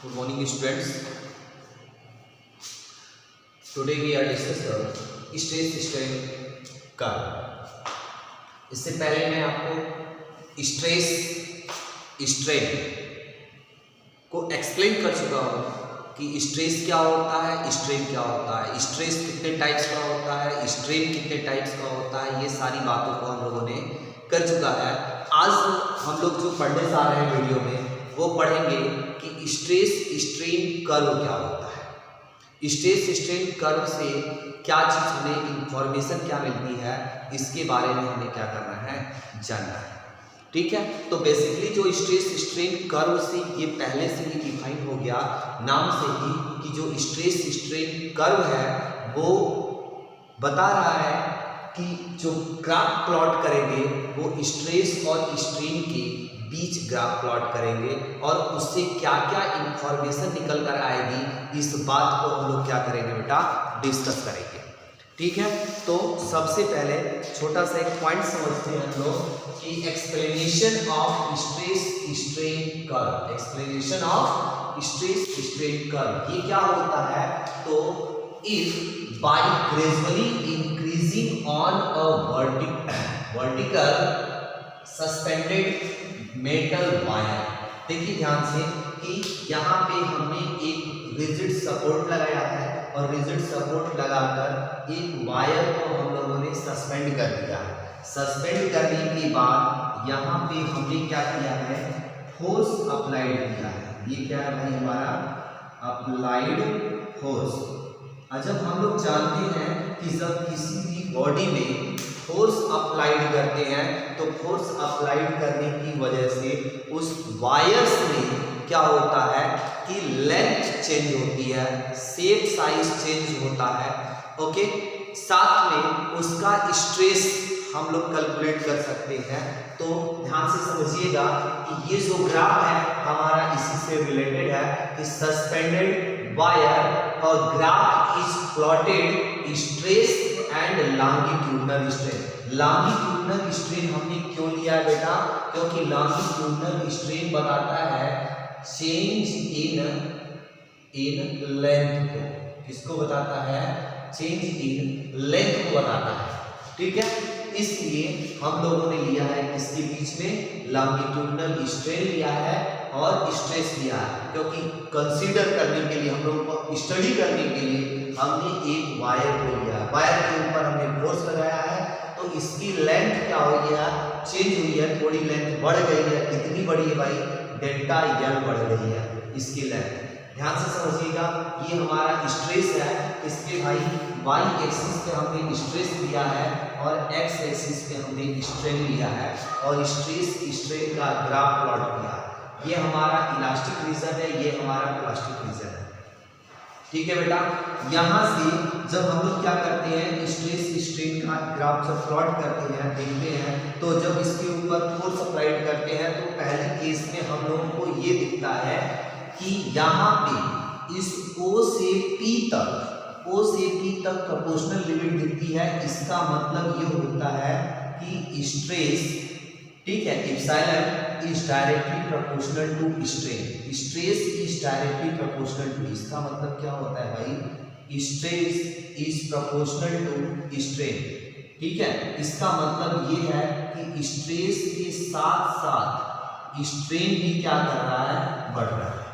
Good morning, students. Today we are discuss the stress strain curve. इससे पहले मैं आपको स्ट्रेस स्ट्रेन को एक्सप्लेन कर चुका हूँ कि स्ट्रेस क्या होता है, स्ट्रेन क्या होता है, स्ट्रेस कितने टाइप्स का होता है, स्ट्रेन कितने टाइप्स का होता है, ये सारी बातों को हम लोगों ने कर चुका है। आज हम लोग जो पढ़ने जा रहे हैं वीडियो में वो पढ़ेंगे कि स्ट्रेस स्ट्रेन कर्व क्या होता है, स्ट्रेस स्ट्रेन कर्व से क्या चीज़ हमें इंफॉर्मेशन क्या मिलती है, इसके बारे में हमें क्या करना है, जानना है। ठीक है, तो बेसिकली जो स्ट्रेस स्ट्रेन कर्व से ये पहले से ही डिफाइन हो गया नाम से ही कि जो स्ट्रेस स्ट्रेन कर्व है वो बता रहा है कि जो ग्राफ प्लॉट करेंगे वो स्ट्रेस और स्ट्रेन के बीच ग्राफ प्लॉट करेंगे और उससे क्या क्या इंफॉर्मेशन निकल कर आएगी, इस बात को हम लोग क्या करेंगे बेटा, डिस्कस करेंगे। ठीक है, तो सबसे पहले छोटा सा एक पॉइंट समझते हैं हम लोग कि explanation of stress strain curve, explanation of stress strain curve ये क्या होता है, तो if bye gradually increasing on a vertical suspended metal wire. देखिए ध्यान से कि यहाँ पे हमने एक रिजिड सपोर्ट लगाया है और रिजिड सपोर्ट लगाकर एक वायर को हम लोगों ने सस्पेंड कर दिया है। सस्पेंड करने के बाद यहाँ पे हमने क्या किया है, फोर्स अप्लाइड किया है। ये क्या है भाई, हमारा अप्लाइड फोर्स। जब हम लोग जानते हैं कि जब किसी भी बॉडी में फोर्स अप्लाइड करते हैं तो फोर्स अप्लाइड करने की वजह से उस वायर्स में क्या होता है कि लेंथ चेंज होती है, शेप साइज चेंज होता है। ओके, साथ में उसका स्ट्रेस हम लोग कैलकुलेट कर सकते हैं। तो ध्यान से समझिएगा कि ये जो ग्राफ है हमारा इसी से रिलेटेड है कि सस्पेंडेड वायर और graph is plotted stress and longitudinal strain. Longitudinal strain हमने क्यों लिया है बेटा, क्योंकि लॉन्गिट्यूडनल स्ट्रेन बताता है चेंज इन लेंथ को। किसको बताता है, चेंज इन लेंथ को बताता है। ठीक है, इसलिए हम लोगों ने लिया है इसके बीच में लॉन्गिट्यूडनल स्ट्रेन लिया है और स्ट्रेस लिया है, क्योंकि कंसीडर करने के लिए हम लोगों को स्टडी करने के लिए हमने एक वायर को लिया। वायर के ऊपर हमने फोर्स लगाया है तो इसकी लेंथ क्या हो गया, चेंज हुई है, थोड़ी लेंथ बढ़ गई है। कितनी बढ़ी है भाई, डेल्टा एल बढ़ गई है इसकी लेंथ। ध्यान से समझिएगा, ये हमारा स्ट्रेस है, इसके भाई वाई एक्सिस पे हमने स्ट्रेस लिया है और एक्स एक्सिस पे हमने स्ट्रेन लिया है और स्ट्रेस स्ट्रेन का ग्राफ प्लॉट किया। ये हमारा इलास्टिक रीजन है, ये हमारा प्लास्टिक रीजन है। ठीक है बेटा, यहाँ से जब हम लोग क्या करते हैं, स्ट्रेस स्ट्रेन का ग्राफ जब प्लॉट करते हैं, देखते हैं, तो जब इसके ऊपर फोर्स अप्लाइड करते हैं तो पहले केस में हम लोगों को ये दिखता है कि यहाँ पे इस O से P तक प्रोपोर्शनल लिमिट दिखती है। इसका मतलब ये होता है कि स्ट्रेस, ठीक है, epsilon is directly proportional to strain, stress is directly proportional to. इसका मतलब क्या होता है भाई, stress is proportional to strain. ठीक है, इसका मतलब ये है कि स्ट्रेस के साथ साथ स्ट्रेन भी क्या कर रहा है, बढ़ रहा है।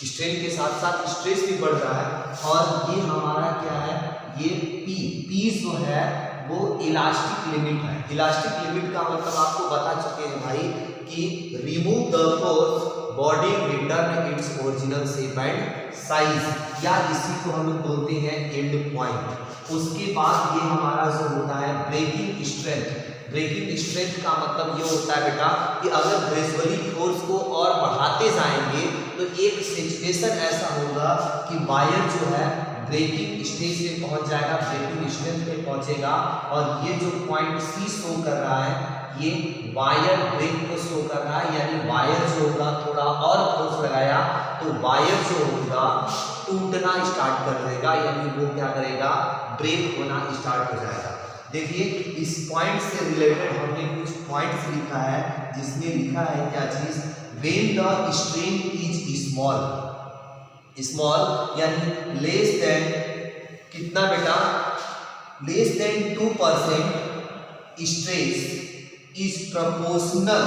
स्ट्रेन के साथ साथ स्ट्रेस भी बढ़ रहा है और ये हमारा क्या है, ये P जो है वो इलास्टिक लिमिट है। इलास्टिक लिमिट का मतलब आपको बता चुके हैं भाई कि remove the force body return its original shape and size, या इसी को हम लोग बोलते हैं एंड पॉइंट। उसके बाद ये हमारा जो होता है ब्रेकिंग स्ट्रेंथ। ब्रेकिंग स्ट्रेंथ का मतलब ये होता है बेटा कि अगर ग्रेजुअली फोर्स को और बढ़ाते जाएंगे तो एक सिचुएशन ऐसा होगा कि वायर जो है ब्रेकिंग स्टेज पे पहुंच जाएगा, ब्रेकिंग स्ट्रेंथ पे पहुंचेगा और ये जो पॉइंट C शो कर रहा है ये वायर ब्रेक को शो कर रहा है। यानी वायर जो होगा थोड़ा और फोर्स लगाया तो वायर जो होगा टूटना स्टार्ट कर देगा, यानी वो क्या करेगा, ब्रेक होना स्टार्ट हो जाएगा। देखिए इस पॉइंट से रिलेटेड हमने कुछ पॉइंट्स लिखा है, जिसमें लिखा है क्या चीज, when the strain is small, small यानी लेस देन कितना बेटा, less than 2% stress is proportional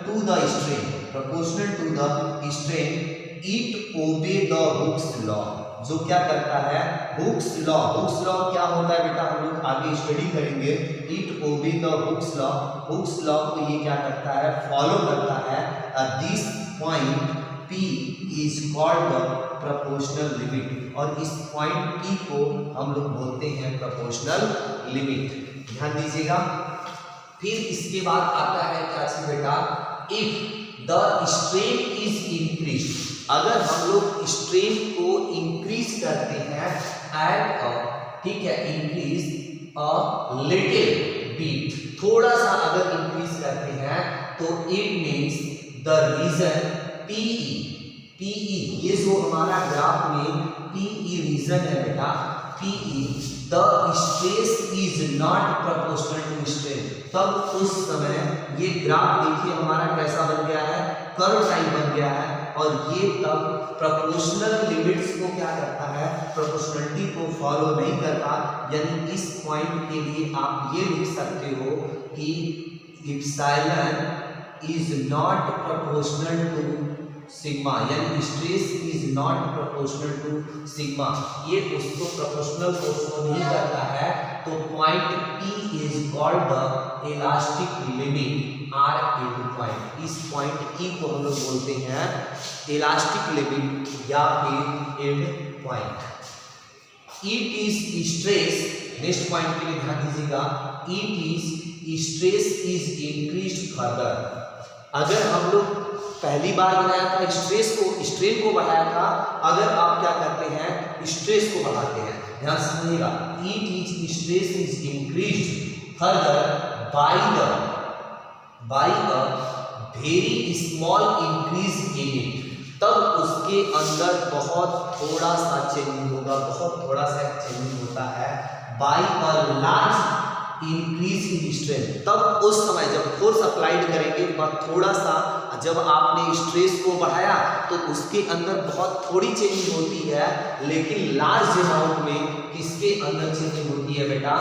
to the strain it obey the Hooke's law. जो क्या करता है, हुक्स लॉ क्या होता है बेटा, हम लोग आगे स्टडी करेंगे। It obey the Hooke's law को ये क्या करता है, फॉलो करता है। This point P is called the proportional limit, और इस पॉइंट P को हम लोग बोलते हैं प्रोपोर्शनल लिमिट। ध्यान दीजिएगा। फिर इसके बाद आता है क्या चीज बेटा, if the strain is increase, अगर हम लोग स्ट्रेन को इंक्रीज करते हैं एट ठीक है, इंक्रीज अ लिटिल बीट, थोड़ा सा अगर इंक्रीज करते हैं तो it means the region PE, ये जो हमारा ग्राफ में PE रीजन है बेटा, PE the stress is not proportional to strain, तब उस समय ये ग्राफ देखिए हमारा कैसा बन गया है, कर्व टाइप बन गया है, और ये तब प्रोपोर्शनल लिमिट्स को क्या करता है, प्रोपोर्शनलिटी को फॉलो नहीं करता। यानी इस पॉइंट के लिए आप ये लिख सकते हो कि epsilon is not proportional to sigma, यानी stress is not proportional to sigma, ये उसको प्रोपोर्शनल को नहीं करता है। तो point P is called the elastic limit R into point, इस पॉइंट E को हम लोग बोलते हैं इलास्टिक लिमिट या फिर and point. It is stress, next point के लिए ध्यान दीजिएगा, it is stress is increased further. अगर हम लोग पहली बार बनाया था स्ट्रेन को बढ़ाया था, अगर आप क्या करते हैं, स्ट्रेस को बढ़ाते हैं, ध्यान समझिएगा, it is stress is increased further bye a very small increase in it, तब उसके अंदर बहुत थोड़ा सा चेंजिंग होगा, बहुत थोड़ा सा चेंजिंग होता है। By a large increase in strain, तब उस समय जब फोर्स अप्लाइड करेंगे तो थोड़ा सा, जब आपने स्ट्रेस को बढ़ाया तो उसके अंदर बहुत थोड़ी चेंजिंग होती है, लेकिन लार्ज अमाउंट में किसके अंदर चेंजिंग होती है बेटा,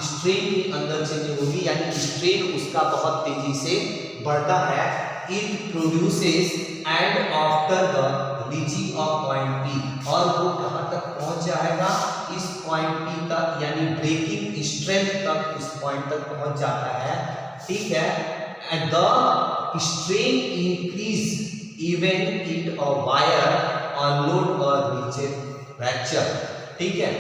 स्ट्रेन के अंदर चेंजिंग होगी, यानी स्ट्रेन उसका बहुत तेजी से बढ़ता है। It produces and after the reaching of point P, और वो कहाँ तक पहुंच जाएगा, इस पॉइंट P तक, यानी ब्रेकिंग स्ट्रेंथ तक उस पॉइंट तक पहुंच जाता है। ठीक है, and the strain increase even it a wire unload और रीचेज फ्रैक्चर। ठीक है,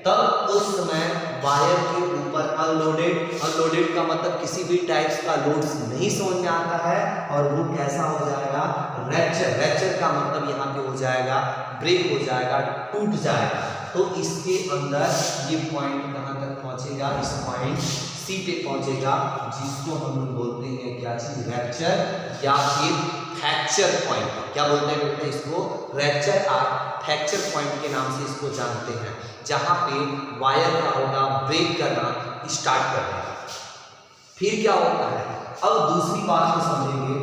तब उस समय वायर के ऊपर अनलोडेड का मतलब किसी भी टाइप्स का लोड नहीं समझ में आता है, और वो कैसा हो जाएगा, रैप्चर का मतलब यहाँ पे हो जाएगा, ब्रेक हो जाएगा, टूट जाएगा। तो इसके अंदर ये पॉइंट कहाँ तक पहुँचेगा, इस पॉइंट C पे पहुँचेगा, जिसको हम लोग बोलते हैं क्या चीज, रैप्चर या फिर फ्रैक्चर पॉइंट। क्या बोलते हैं बेटा इसको, रैप्चर और फ्रैक्चर पॉइंट के नाम से इसको जानते हैं, जहाँ पे वायर का होगा ब्रेक करना स्टार्ट कर देगा। फिर क्या होता है, अब दूसरी बात को समझेंगे,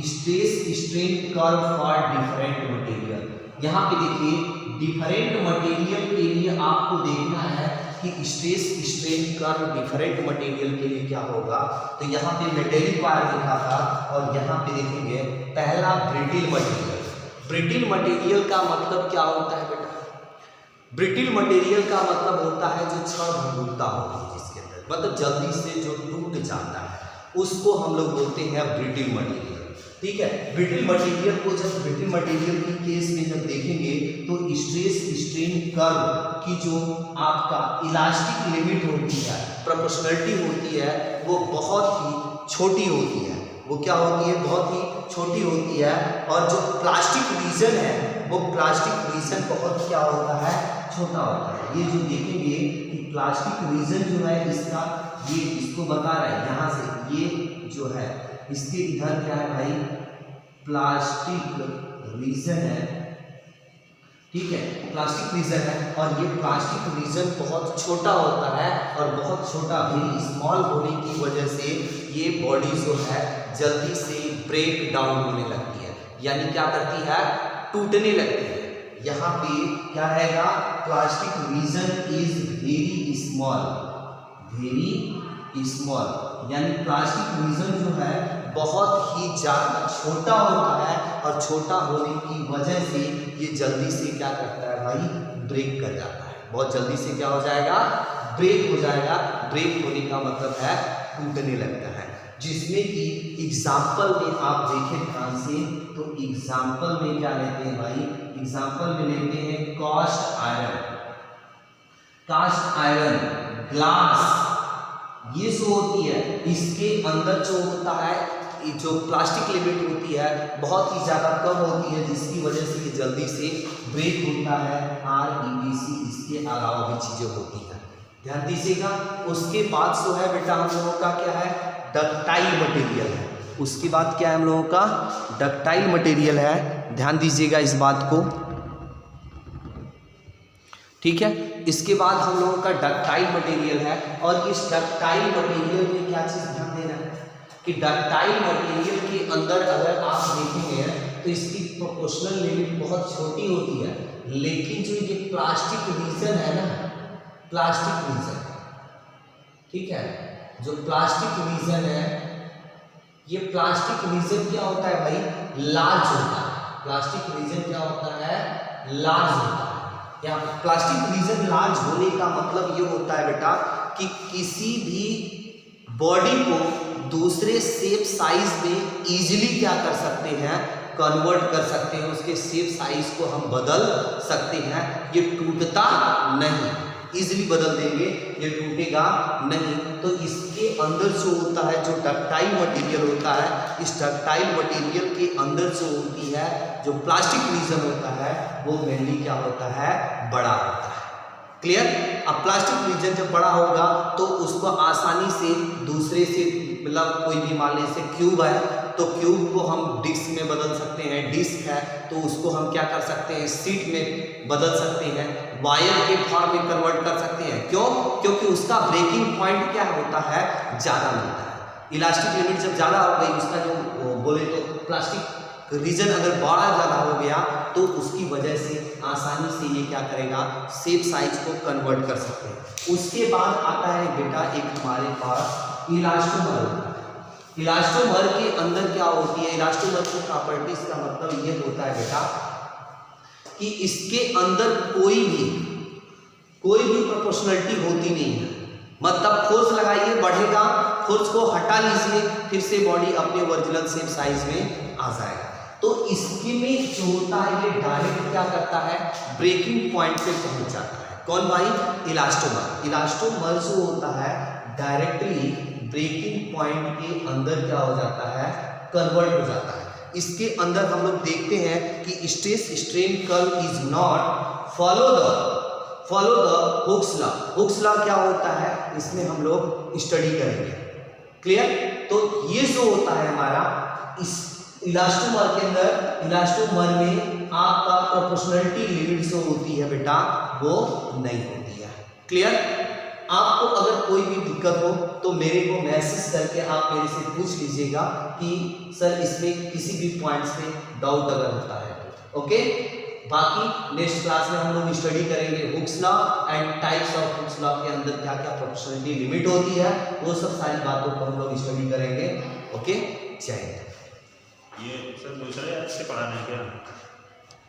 stress strain curve for different material. यहाँ पे देखिए डिफरेंट मटेरियल के लिए आपको देखना है कि stress strain curve different material के लिए क्या होगा। तो यहाँ पे मेटेलिक वायर लिखा था, और यहाँ पे देखेंगे पहला ब्रिटिल मटेरियल। ब्रिटिल मटेरियल का मतलब क्या होता है बेटा, ब्रिटिल मटेरियल का मतलब होता है जो क्षण भंगुरता होती है, जिसके अंदर मतलब जल्दी से जो टूट जाता है, उसको हम लोग बोलते हैं ब्रिटिल मटेरियल। ठीक है, ब्रिटिल मटेरियल को, जब ब्रिटिल मटेरियल की केस में जब देखेंगे तो स्ट्रेस स्ट्रेन कर्व की जो आपका इलास्टिक लिमिट होती है, प्रोपोर्शनलिटी होती है, वो बहुत ही छोटी होती है। वो क्या होती है, बहुत ही छोटी होती है। और जो प्लास्टिक रीजन है, वो प्लास्टिक रीजन बहुत क्या होता है, छोटा होता है। ये जो देखेंगे कि प्लास्टिक रीजन जो है इसका, ये इसको बता रहा है, यहाँ से ये जो है इसके इधर क्या है भाई, प्लास्टिक रीजन है। ठीक है, प्लास्टिक रीजन है, और ये प्लास्टिक रीजन बहुत छोटा होता है, और बहुत छोटा वेरी स्मॉल होने की वजह से ये बॉडी जो है जल्दी से ब्रेक डाउन होने लगती है, यानी क्या करती है, टूटने लगती है। यहाँ पे क्या रहेगा, plastic region is very small, very small, यानी प्लास्टिक रीजन जो है बहुत ही ज़्यादा छोटा होता है और छोटा होने की वजह से ये जल्दी से क्या करता है भाई, ब्रेक कर जाता है। बहुत जल्दी से क्या हो जाएगा, ब्रेक हो जाएगा। ब्रेक होने का मतलब है टूटने लगता है। जिसमें कि एग्जाम्पल में आप देखें ध्यान से, तो एग्जाम्पल में क्या लेते हैं भाई, एग्जाम्पल में लेते हैं cast iron, cast iron, glass, ये जो होती है इसके अंदर जो होता है जो प्लास्टिक लिमिट होती है बहुत ही ज़्यादा कम होती है, जिसकी वजह से ये जल्दी से ब्रेक होता है। REBC, इसके अलावा भी चीज़ें होती हैं, ध्यान दीजिएगा। उसके बाद जो है बेटा हम लोगों का क्या है, डक्टाइल मटेरियल है। उसके बाद क्या है हम लोगों का, डक्टाइल मटेरियल है, ध्यान दीजिएगा इस बात को, ठीक है। इसके बाद हम लोगों का डक्टाइल मटेरियल है, और इस डक्टाइल मटेरियल में क्या चीज़ ध्यान देना है कि डक्टाइल मटेरियल के अंदर अगर आप देखेंगे तो इसकी प्रोपोर्शनल लिमिट बहुत छोटी होती है, लेकिन जो ये प्लास्टिक रीजन है ना, प्लास्टिक रीजन, ठीक है, जो प्लास्टिक रीजन है, ये प्लास्टिक रीजन क्या होता है भाई, लार्ज होता है। प्लास्टिक रीजन क्या होता है, लार्ज होता है। या प्लास्टिक रीजन लार्ज होने का मतलब ये होता है बेटा कि किसी भी बॉडी को दूसरे शेप साइज में इजीली क्या कर सकते हैं, कन्वर्ट कर सकते हैं, उसके शेप साइज को हम बदल सकते हैं। ये टूटता नहीं, इजीली बदल देंगे, ये टूटेगा नहीं। तो इसके अंदर जो होता है, जो डक्टाइल मटेरियल होता है, इस डक्टाइल मटेरियल के अंदर जो होती है, जो प्लास्टिक रीजन होता है, वो मेनली क्या होता है, बड़ा होता है। क्लियर। अब प्लास्टिक रीजन जब बड़ा होगा तो उसको आसानी से दूसरे से, मतलब कोई भी मान लीजिए क्यूब है तो क्यूब को हम डिस्क में बदल सकते हैं, डिस्क है तो उसको हम क्या कर सकते हैं, शीट में बदल सकते हैं, वायर के फॉर्म में कन्वर्ट कर सकते हैं। क्यों? क्योंकि उसका ब्रेकिंग पॉइंट क्या होता है, ज़्यादा मिलता है। इलास्टिक लिमिट जब ज़्यादा हो गई, उसका जो बोले तो प्लास्टिक रीजन अगर बड़ा ज़्यादा हो गया तो उसकी वजह से आसानी से ये क्या करेगा, शेप साइज को कन्वर्ट कर सकते हैं। उसके बाद आता है बेटा एक हमारे पास इलास्टोमर होता है। इलास्टोमर के अंदर क्या होती है, इलास्टोमर की प्रॉपर्टीज का मतलब ये होता है बेटा कि इसके अंदर कोई भी प्रोपोर्शनलिटी होती नहीं है। मतलब फोर्स लगाइए बढ़ेगा, फोर्स को हटा लीजिए, फिर से बॉडी अपने ओरिजिनल शेप साइज में आ जाएगा। तो इसके में जो होता है ये डायरेक्ट क्या करता है, ब्रेकिंग पॉइंट पे पहुंच जाता है। कौन भाई, इलास्टोमर। इलास्टोमर जो होता है डायरेक्टली ब्रेकिंग पॉइंट के अंदर क्या हो जाता है, कन्वर्ट हो जाता है। इसके अंदर हम लोग देखते हैं कि stress strain curve is not follow the Hooke's law. Hooke's law क्या होता है, इसमें हम लोग स्टडी करेंगे। क्लियर। तो ये जो होता है हमारा इस इलास्टोमर के अंदर, इलास्टोमर में आपका प्रोपोर्शनलिटी लिमिट जो होती है बेटा वो नहीं होती है। क्लियर। आपको अगर कोई भी दिक्कत हो तो मेरे को मैसेज करके आप मेरे से पूछ लीजिएगा कि सर इसमें किसी भी पॉइंट्स पे डाउट अगर होता है तो। ओके। बाकी नेक्स्ट क्लास में हम लोग स्टडी करेंगे Hooke's law and types of Hooke's law के अंदर क्या क्या प्रोपोर्शनलिटी लिमिट होती है, वो सब सारी बातों को हम लोग स्टडी करेंगे। ओके, जय हिंद। ये सर दूसरे अच्छे पढ़ाने क्या